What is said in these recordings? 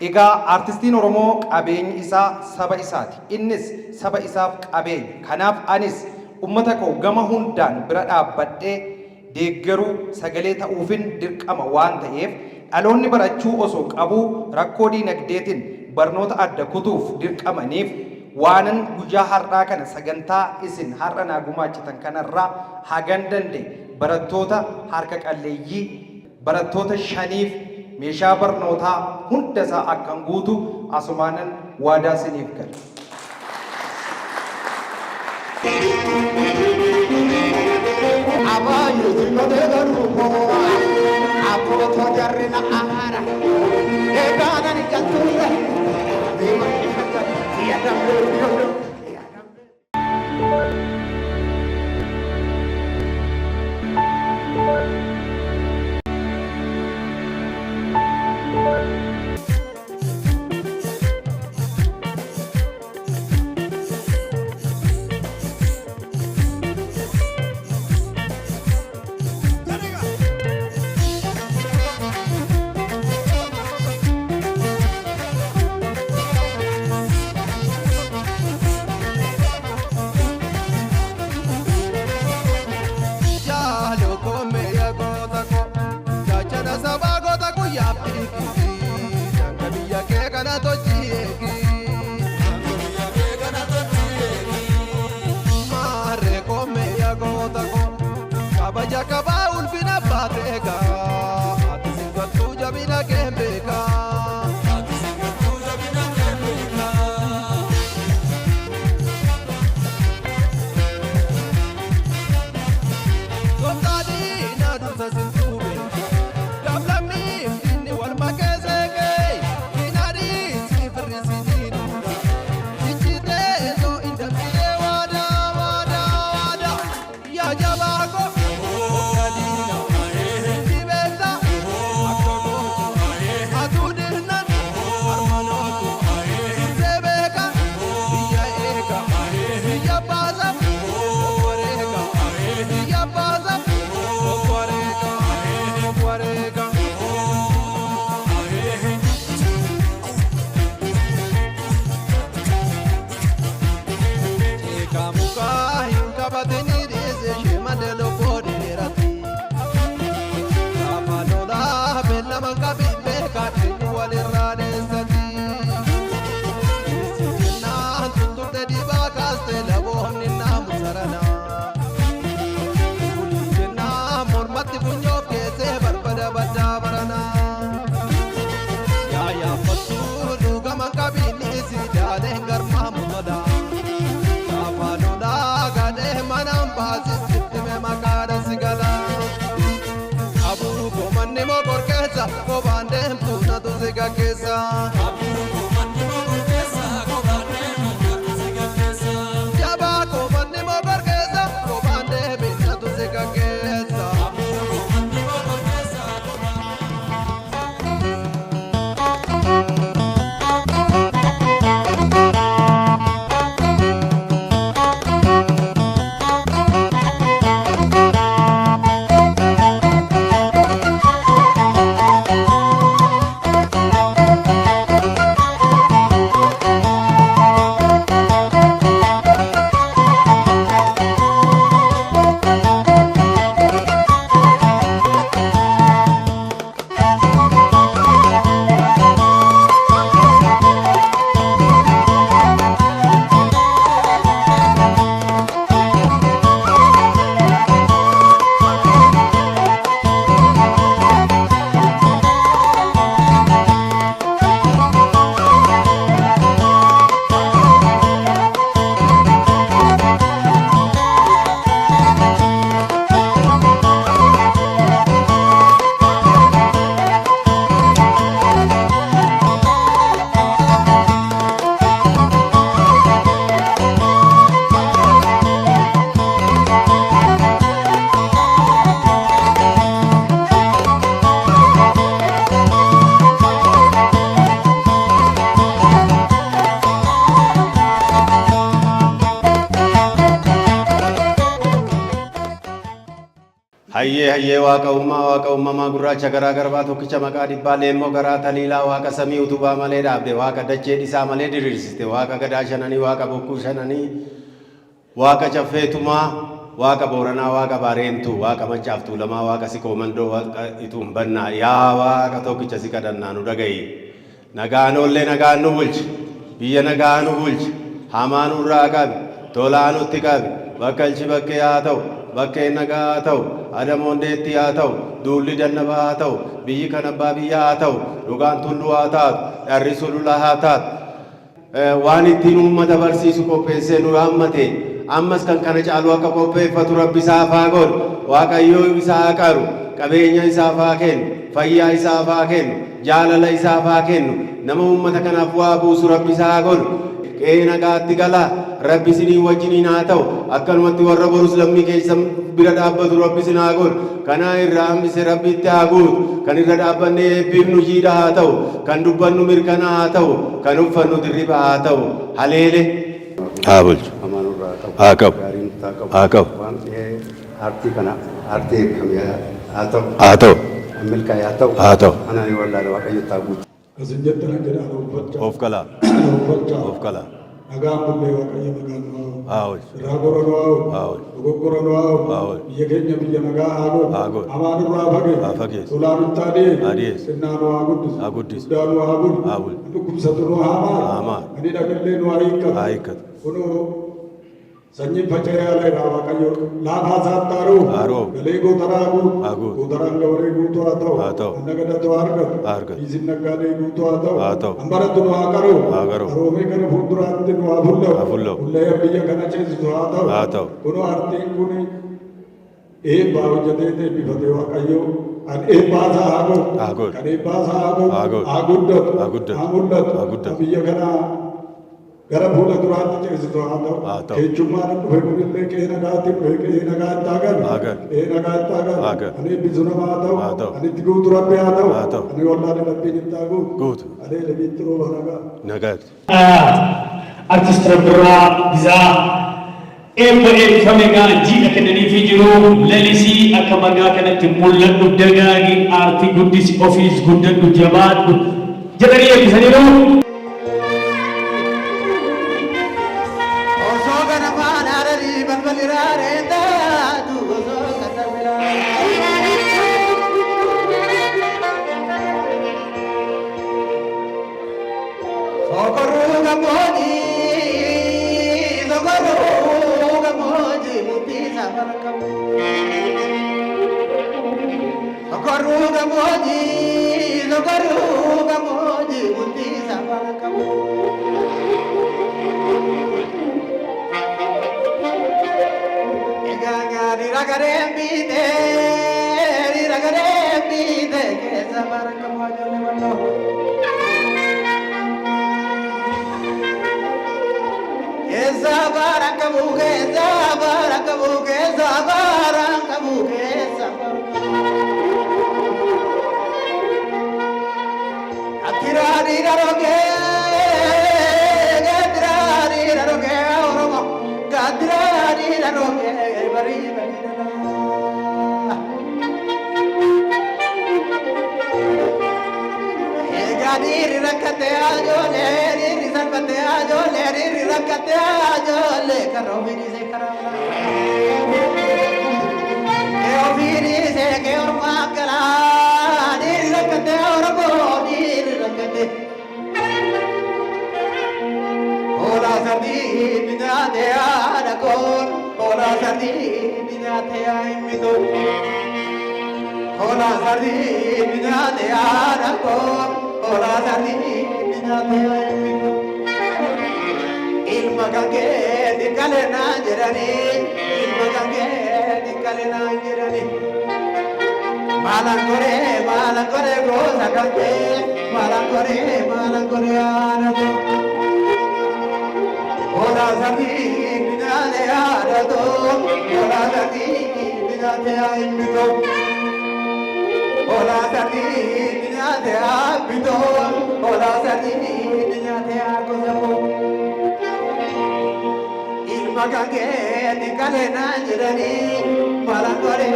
Egaa artistiin Oromoo qabeenyi isaa saba isaati. Innis saba isaaf qabeenya. Kanaaf anis uummata koo gama hundaan bira dhaabbadhee deeggaruu sagalee ta'uufin dirqama waan ta'eef dhaloonni barachuu osoo qabuu rakkoo diinagdeetiin barnoota adda kutuuf dirqamaniif waanan guyyaa har'aa kana sagantaa isin har'a naa gumaachitan kanarraa hagan danda'e barattoota harka qalleeyyii barattoota shaniif meeshaa barnootaa hunda isaa akkan guutu asumaanan waadaa isiniif gala. hayyee waaqa uumamaa gurraacha garaa garbaa tokkicha maqaa dhibbaa leemmoo garaa taliilaa waaqa samii utubaa malee dhaabde waaqa dachee dhisaa malee diriirsite waaqa gadaa shananii waaqa bokkuu shananii waaqa caffeetumaa waaqa booranaa waaqa baareentuu waaqa mancaaftuu lamaa waaqa sikoo mandoo waaqa ituun bannaa yaa waaqa tokkicha si kadhannaa nu dhaga'i nagaanoollee nagaan nu bulchi biyya nagaa nu bulchi hamaa nurraa qabi tolaa nutti qabi bakkalchi bakkee haa ta'u bakkee nagaa haa ta'u adamoon deetti haa ta'u duulli dannabaa haa ta'u biyyi kan abbaa biyyaa haa ta'u dhugaan tulluu haa taatu dharri sulula haa taatu waan ittiin uummata barsiisu qopheessee nu haammate ammas kan kana caalu akka qopheeffatu rabbi isaaf haa godhu waaqayyoo isaa haa qaru qabeenya isaaf haa kennu fayyaa isaaf haa kennu jaalala isaaf haa kennu nama uummata kanaaf waa buusu rabbi isaa haa godhu qe'ee nagaatti galaa rabbi isinii wajjiniin haa ta'u akkanumatti warra borus lammii keessan bira dhaabbatu rabbi isin haa godhu kanaa irraa hambise rabbi itti haa guutu kan irra dhaabbannee eebbifnu jiidha haa ta'u kan dubbannu mirkana haa ta'u kan uffannu dirriba haa ta'u haleele haa bulchu haa qabu haa qabu artii kana artii haa ta'u haa ta'u milkaa'e haa ta'u haa ta'u anani wallahi waaqayyo taa guutu Kasin jettan jedhaan of kalaa of kalaa nagaan bullee waaqayyo nagaan nu haa haa oolchu irraa gora nu haa haa oolchu dogoggora nu haa haa oolchu biyya keenya biyya nagaa haa haa godhu godhu hamaan irraa haa fageessu tolaa nutti haa haa dhiyeessu xinnaa nu haa haa guddisu guddaa nu haa haa bulchu bulchu dhukkubsatu nu haa haa maaru maaru ani dhaqillee nu haa haa hiikkatu hiikkatu kunoo sanyiin faca'ee ala irraa waaqayyo laafaa isaatti haa roobu galee gootaraa haa guutu guutu gootaraan gabaree guutuu haa ta'u haa ta'u anna gadatu haa haa argatu argatu isin naggaadee guutuu haa haa ta'u ta'u hambarattu nu haa qaroo haa qaroo qaroomee gara fuulduraatti nu haa haa fuula'u fuula'u hullee biyya kana ceesisu haa haa ta'u ta'u kunoo artiin kun eebbaa hojjetee eebbifatee waaqayyo an eebbaasaa haa haa godhu godhu kan eebbaasaa haa haa godhu godhu haa guddatu haa guddatu haa mul'atu haa guddatu biyya kanaa gara fuula duraatti ceesitu haa haa ta'u ta'u keechummaan dhufe kunillee qe'ee nagaatti dhufe qe'ee nagaatti haa galu haa galu qe'ee nagaatti haa haa galu galu ani eebbisu nama haa ta'u haa ta'u ani itti guutu rabbi haa ta'u haa ta'u ani wallaale rabbiin itti haa guutu guutu alee lebiitti rooba nagaa nagaatti artist Rabbiraa Gizaa eebba eebbifame jiidha kennanii fi jiru lalisii akka magaa kanatti mul'adhu dagaagi aartii guddisi ofiis guddadhu jabaadhu jedhanii eebbisaniiru. Osoo ganamaan haadhanii balbalirraa reetaatu osoo katabirraa. Sokorruu gammoojii murtii safara qabu. Sokorruu gammoojii murtii safara qabu. Riragareen biite keessa baraka moojolle walloo. Keessa baraka buu keessa baraka buu keessa baraka buu keessa baraka buu. Atiraadhi darogee gadiraadhi darogee oromo gadiraadhi darogee barii barii. Diri rakate ajole, diri salvate ajole, diri rakate ajole, karo bini se karala. Keo bini se keo makala, diri rakate orgo, diri rakate. Ola sadi bina de adakon, ola sadi bina de aimito. Ola sadi bina de adakon. Ola sadi bina de aimito. Ilma gange dikale na jirani, ilma gange dikale na jirani. Malangore go sakante, malangore anato. Ola sadi bina de anato, ola sadi bina de aimito. Ola sadi bina de aimito, ola sadi bina de agozapo. Ilma gange dikale na jirani, malangore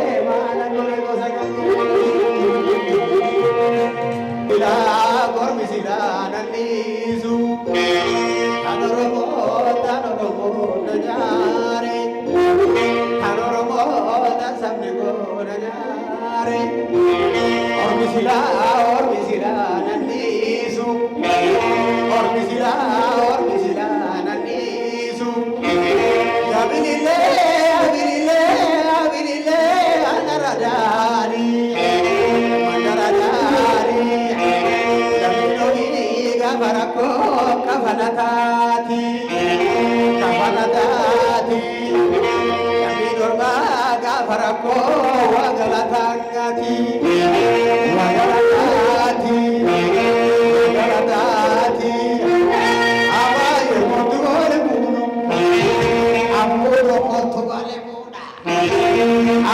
gosa ila gormi sila nanisu tanoromo danyare tanoromo samne go danyare ormi sila nanisu ormi sila nanisu abilile anaradari mandaradari daminogi gabarako kafanatati damidorba gabarako wagalatangati abaye motugole bunu amuro motugole buna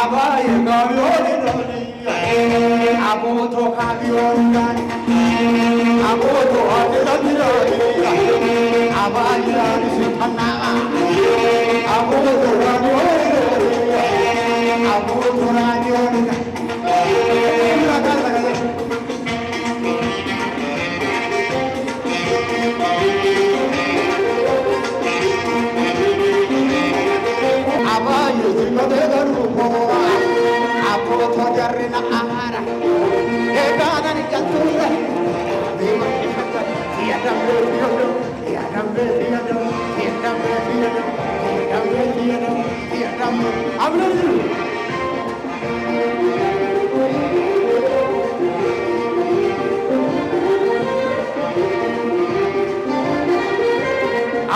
abaye gabiole doni abuto kabiole dani abuto atilati abaye dani sitana abuto gabiole dani abuto gabiole dani abaye zikadega rupo abuto jarrina ahara egana ni kantura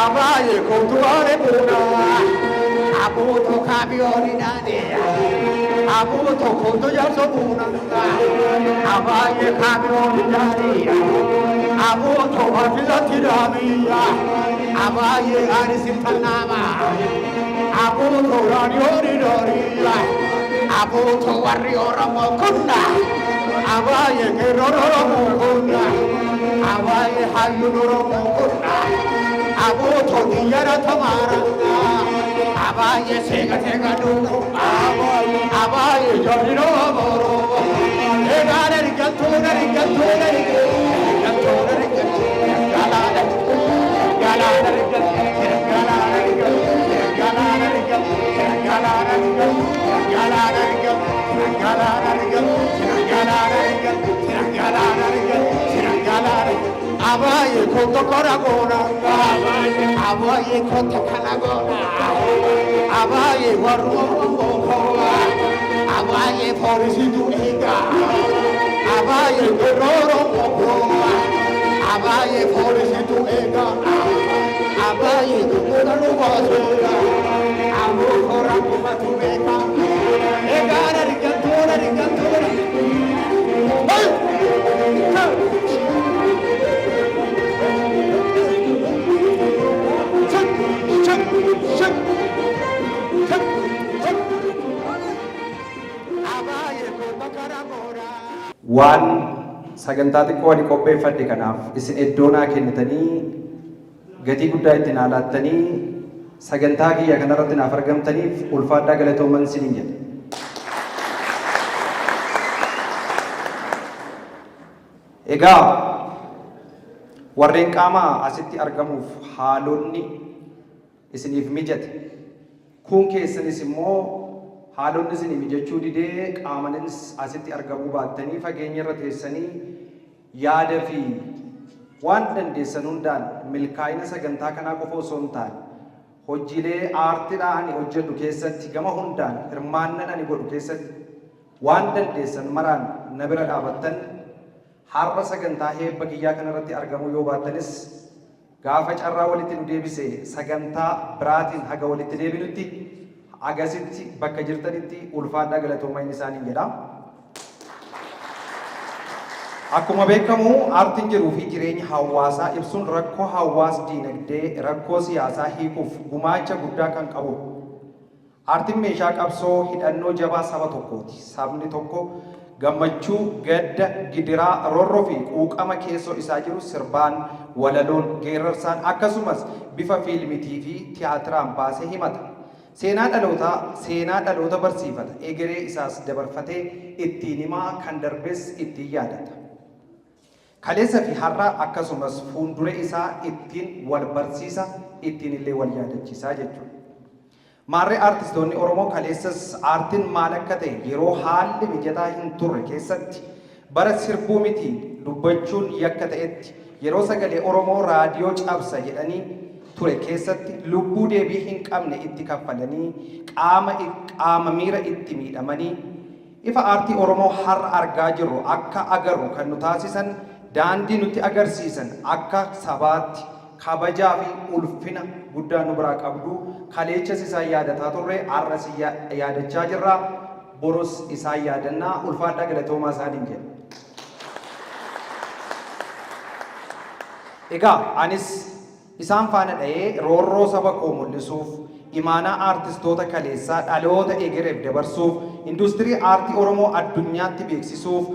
abaye kontuare buna abuto kabiori nade abuto kontu yaso buna abaye kabiori nade abuto hafizati ramiya abaye arisitanama abuto raniori doriya abuto warriora mokunda abaye geroro mokunda abaye hayunoro mokunda abuto diyara tamara abaye sega duko abaye joriro boro egare rigatona abaye konto koragona abaye konto kanagona abaye warumo abaye polisi duiga abaye geroro abaye polisi duiga abaye dukura lubasera abu koraku matubeka egara rigatura waan sagantaa xiqqoo ani qopheeffadhe kanaaf isin iddoo naa kennitanii gatii guddaa itti naa laattanii sagantaa kiyya kanarratti naaf argamtaniif ulfaadhaa galatoomaa isiniin jedha. Egaa warreen qaama asitti argamuuf haalonni isiniif mijate kun keessanis immoo haalonni isinii mijachuu didee qaamanis asitti argamuu baattanii fageenya irra teessanii yaada fi waan dandeessan hundaan milkaa'ina sagantaa kanaa qofa osoo hin taane hojiilee aartiidhaan ani hojjedhu keessatti gama hundaan hirmaannaa ani godhu keessatti waan dandeessan maraan na bira dhaabattan har'a sagantaa heebba kiyyaa kanarratti argamuu yoo baattanis gaafa carraa walitti nu deebise sagantaa biraatiin haga walitti deebinutti agasitti bakka jirtanitti ulfaadhaa galatoomaa isaaniin jedha. Akkuma beekamu aartiin jiruu fi jireenya hawaasaa ibsuun rakkoo hawaas diinagdee rakkoo siyaasaa hiikuuf gumaacha guddaa kan qabu. Aartiin meeshaa qabsoo hidhannoo jabaa saba tokkooti. Sabni tokko gammachuu, gadda, gidiraa, roorroo fi quuqama keessoo isaa jiru sirbaan, walaloon, geerarsaan akkasumas bifa fiilmiitii fi tiyaatiraan baasee himata. Seenaa dhaloota barsiifata. Egeree isaas dabarfatee ittiin himaa kan darbes ittiin yaadata. Kaleessa fi har'a akkasumas fuuldure isaa ittiin wal barsiisa, ittiin illee wal yaadachiisaa jechuudha. Maarree aartistoonni Oromoo kaleessas aartiin maal akka ta'e yeroo haalli mijataa hin turre keessatti bara sirbuu miti dubbachuun yakka ta'etti yeroo sagalee Oromoo raadiyoo cabsa jedhanii ture keessatti lubbuu deebii hin qabne itti kaffalanii qaama miira itti miidhamanii ifa aartii Oromoo har'a argaa jirru akka agarru kan nu taasisan daandii nutti agarsiisan akka sabaatti kabajaa fi ulfina guddaa nu biraa qabdu kaleechas isaan yaadataa turre har'as yaadachaa jirra boros isaan yaadannaa ulfaadhaa galatoomaa isaaniin jedha. Egaa anis isaan faana dha'ee roorroo saba koo mul'isuuf imaanaa aartistoota kaleessaa dhaloota egereef dabarsuuf industirii aartii Oromoo addunyaatti beeksisuuf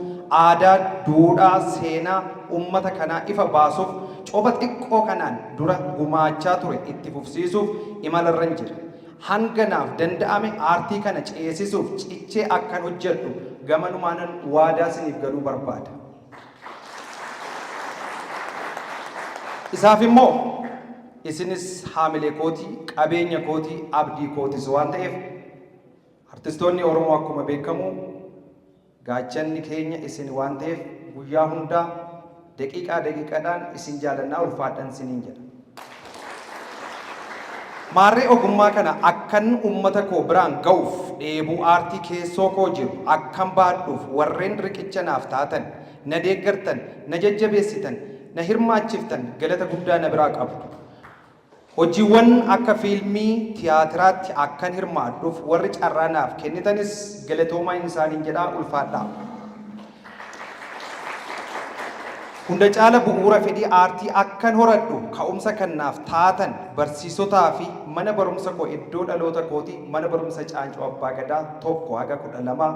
aadaa duudhaa seenaa ummata kanaa ifa baasuuf coba xiqqoo kanaan dura gumaachaa ture itti fufsiisuuf imalarran jira. Hanganaaf danda'ame aartii kana ceesisuuf cichee akkan hojjedhu gamanumaanan waadaa isiniif galuu barbaada. Isaaf immoo isinis haamilee kootii, qabeenya kootii, abdii kootis waan ta'eef artistoonni Oromoo akkuma beekamu gaachanni keenya isin waan ta'eef guyyaa hundaa daqiiqaadhaan isin jaalannaa ulfaadhaan isiniin jedha. Maarree ogummaa kana akkan ummata koo biraan ga'uuf dheebuu aartii keessoo koo jiru akkan baadhuuf warreen riqicha naaf taatan, na deeggartan, na jajjabeessitan, na hirmaachiftan galata guddaa na biraa qabdu. Hojiiwwan akka fiilmii tiyaatiraatti akkan hirmaadhuuf warri carraa naaf kennitanis galatoomaa isaaniin jedhaa ulfaadhaa. Hunda caala bu'uura fedhii aartii akkan horadhu ka'umsa kannaaf taatan barsiisotaa fi mana barumsa koo iddoo dhaloota kooti mana barumsa Caancoo Abbaa Gadaa 1-12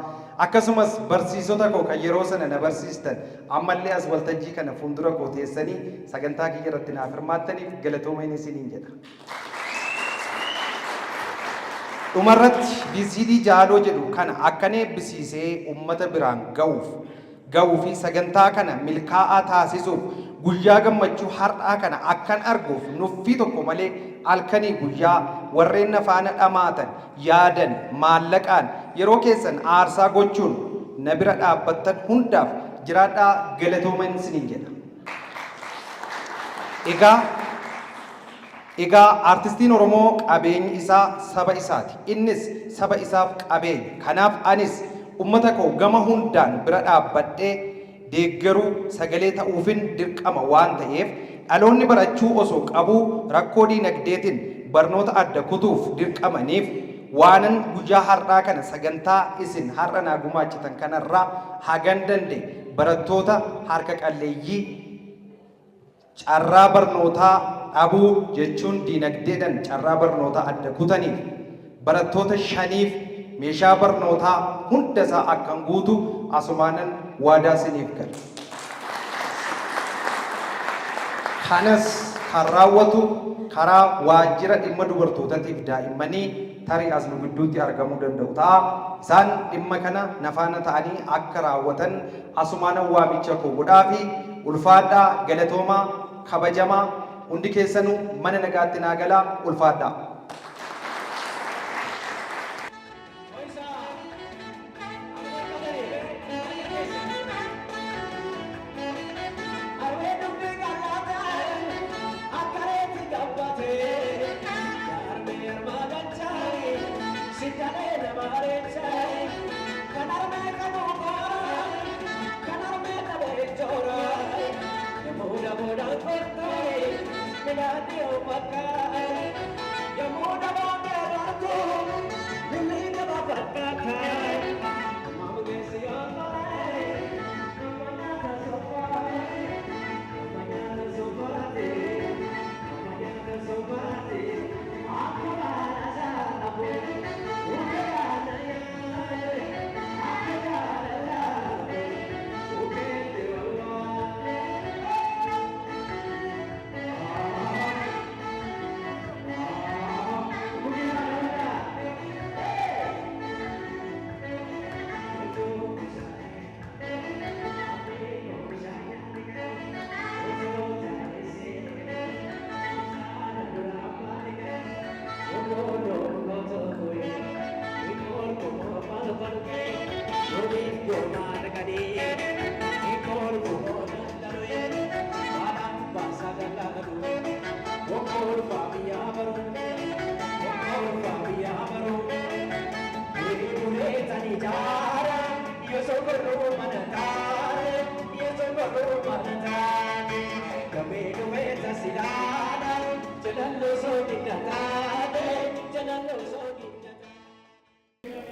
akkasumas barsiisota koo kan yeroo sana na barsiistan ammallee as waltajjii kana fuuldura koo teessanii sagantaa kiyya irratti naaf hirmaattaniif galatooma isiniin jedha. Dhumarratti BCD Jaaloo jedhu kana akkan eebbisiisee ummata biraan ga'uu fi sagantaa kana milkaa'aa taasisuuf guyyaa gammachuu har'aa kana akkan arguuf nuffii tokko malee halkanii guyyaa warreen na faana dhamaatan yaadan maallaqaan yeroo keessan aarsaa gochuun na bira dhaabbattan hundaaf jiraadhaa galatooma isiniin jedha. Egaa aartistiin Oromoo qabeenyi isaa saba isaati. Innis saba isaaf qabeenya. Kanaaf anis ummata koo gama hundaan bira dhaabbadhee deeggaruu sagalee ta'uufin dirqama waan ta'eef dhaloonni barachuu osoo qabuu rakkoo diinagdeetiin barnoota adda kutuuf dirqamaniif waanan guyyaa har'aa kana sagantaa isin har'a naa gumaachitan kanarraa hagan danda'e barattoota harka qalleeyyii carraa barnootaa dhabuu jechuun diinagdeedhaan carraa barnootaa adda kutaniif barattoota 5f meeshaa barnootaa hundasaa akkan guutu asumaanan waadaa isiniif gala. Kanas kan raawwatu karaa waajjira dhimma dubartootaatiif daa'immanii tarii as nu gidduutti argamuu danda'u ta'a. Isaan dhimma kana nafaana ta'anii akka raawwatan asumaanan waamicha koo godhaa fi ulfaadhaa galatoomaa kabajamaa hundi keessanuu mana nagaatti naa galaa ulfaadhaa.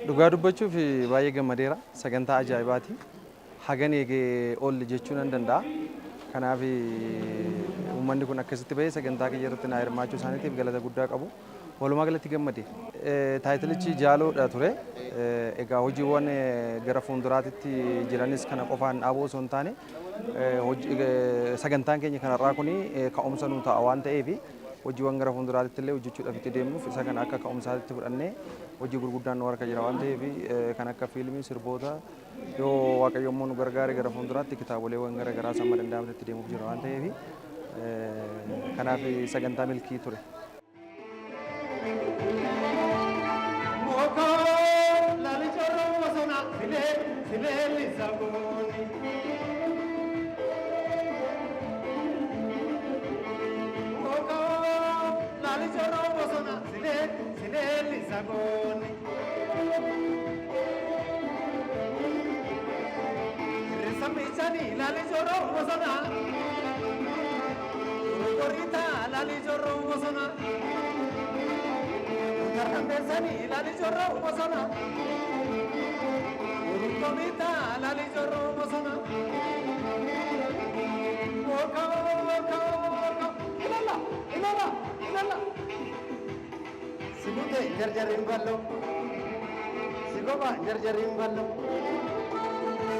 Dhugaa dubbachuuf baay'ee gammadeera. Sagantaa ajaa'ibaati. Hagan eegee oolli jechuu nan danda'a. Kanaaf uummanni kun akkasitti bahee sagantaa kiyya irratti na hirmaachuu isaaniitiif galata guddaa qabu. Walumaa galatti gammade. Taayitilichi jaaloodha ture. Egaa hojiiwwan gara fuulduraatti jiranis kana qofaan dhaabuu osoo hin taane sagantaan keenya kanarraa kuni ka'umsa nuu ta'a waan ta'eef hojiiwwan gara fuulduraatti illee hojjechuudhaaf itti deemnuuf isa kana akka ka'umsaatti fudhannee hojii gurguddaan nu harka jira waan ta'eef kan akka fiilmii sirboota yoo waaqayyo immoo nu gargaare gara fuulduraatti kitaaboleewwan gara garaa samma danda'amatti deemuuf jira waan ta'eef kanaaf sagantaa milkii ture. Jarjarin ballo, sigoba jarjarin ballo,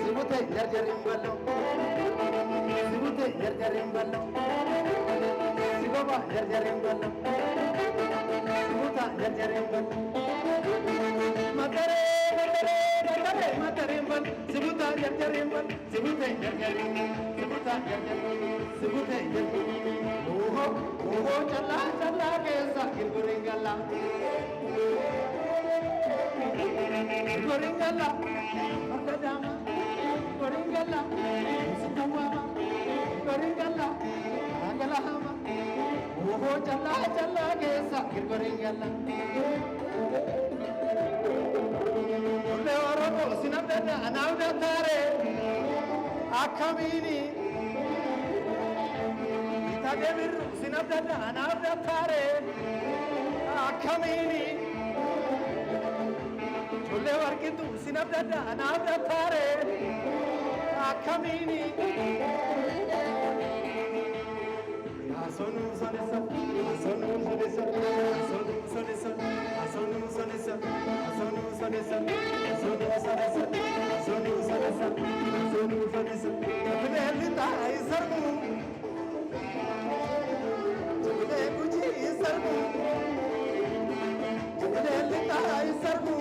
sibute jarjarin ballo, sibute jarjarin ballo, sigoba jarjarin ballo, sibuta jarjarin ballo, matare bal, sibuta jarjarin bal, sibute jarjarin, sibuta jarjarin, sibute jarjarin, oho challa kesa kilburingala. Goringala, Makadama, Goringala, Sutawama, Goringala, Agalahama, Oho Jalla Gesa, Goringala. Ule Oromo, Sinabeda, Anauda Tare, Akamini, Itademiru, Sinabeda, Anauda Tare, Akamini. Ule warkitu sinabdada anabda tare akamini asonu sonesa asonu sonesa asonu sonesa asonu sonesa asonu sonesa asonu sonesa asonu sonesa asonu sonesa tule lita isarmu tule kuji isarmu tule lita isarmu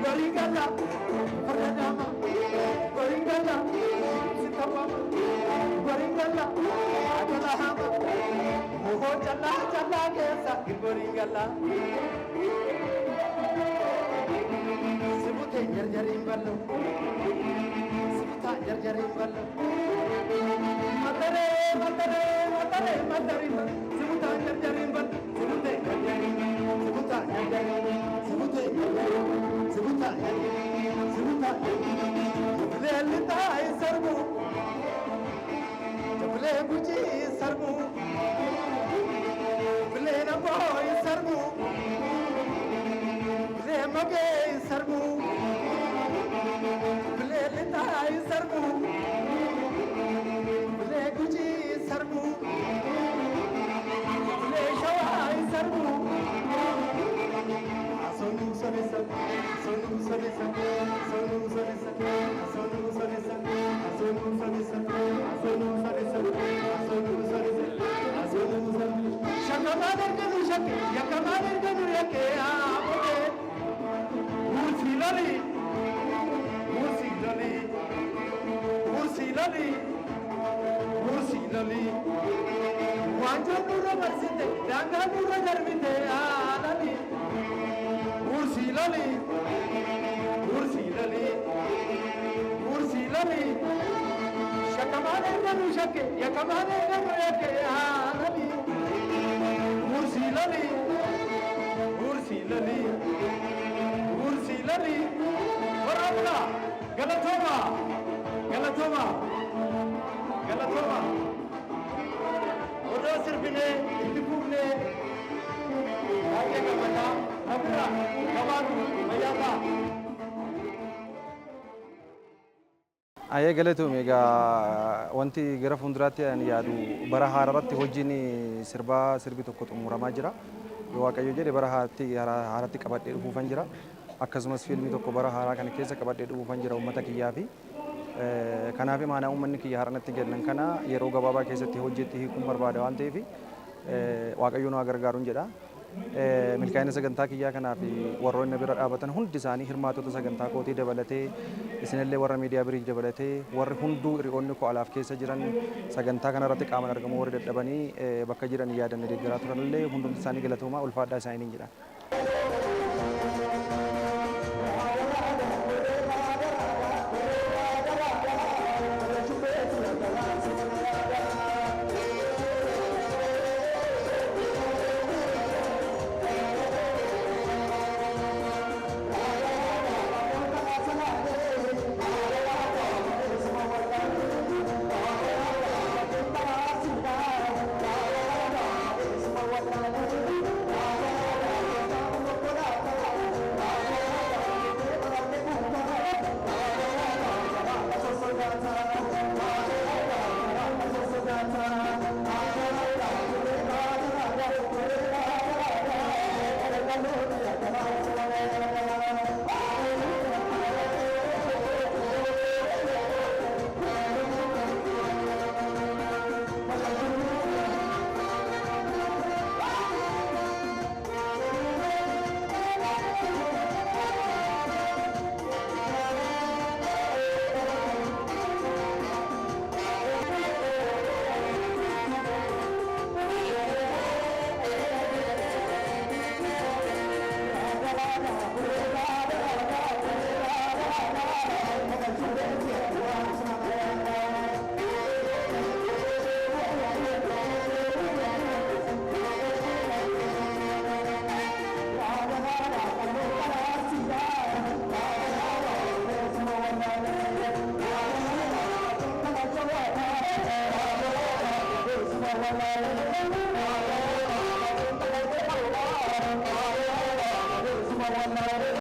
Goringala, Paradama, Goringala, Sitawama, Goringala, Agalahama, Moho Jalla Gesa, Goringala. Sibute jarjarin ballo, Sibuta jarjarin ballo. Matare, Sibuta jarjarin ballo, Sibute jarjarin, Sibuta jarjarin, Sibute jarjarin. Sibuta, Lelita isarmu, Jable buji isarmu, Lena boy isarmu, Lemage isarmu, Lelita isarmu, Leguji isarmu, Leshawa isarmu. Sonu sonesa, sonu sonesa, sonu sonesa, sonu sonesa, sonu sonesa, sonu sonesa, sonu sonesa. Yakaman erganu shake, yakaman erganu yake aamode. Ursilali, ursilali, ursilali, ursilali. Wanja nura marsite, danga nura garmite alali. Ursilali, ursilali, ursilali. Yakaman erganu shake, yakaman erganu yake aamode. Ursilali, ursilali, ursilali. Warabla, Galatoma, Galatoma, Galatoma. Odo sirbine, itipune. Aye gamata, abra, gamatu, mayata. Ayee galatoome egaa wanti gara fuulduraatti ani yaadu bara haaraatti hojiin sirbi tokko xumuramaa jira. Yoo Waaqayyo jedhe bara haaraatti qabadhee dhufuufan jira. Akkasumas fiilmii tokko bara haaraa kana keessa qabadhee dhufuufan jira uummata kiyyaa fi kanaaf maanaa uummanni kiyya haaranatti kennan kana yeroo gabaabaa keessatti hojiitti hiikuun barbaada waan ta'eef Waaqayyo nu gargaaruun jedha. Milkaa'ina sagantaa kiyyaa kanaaf warroonni bira dhaabatan hundi isaanii hirmaatota sagantaa kootii dabalatee isinillee warra miidiyaa birii dabalatee warri hunduu hiriyoonni koo alaaf keessa jiran sagantaa kanarratti qaaman argamu warri dadhabanii bakka jiran yaadanne deeggaraa turanillee hundumti isaanii galatoomaa ulfaadhaa isaanii jedha. Thank you.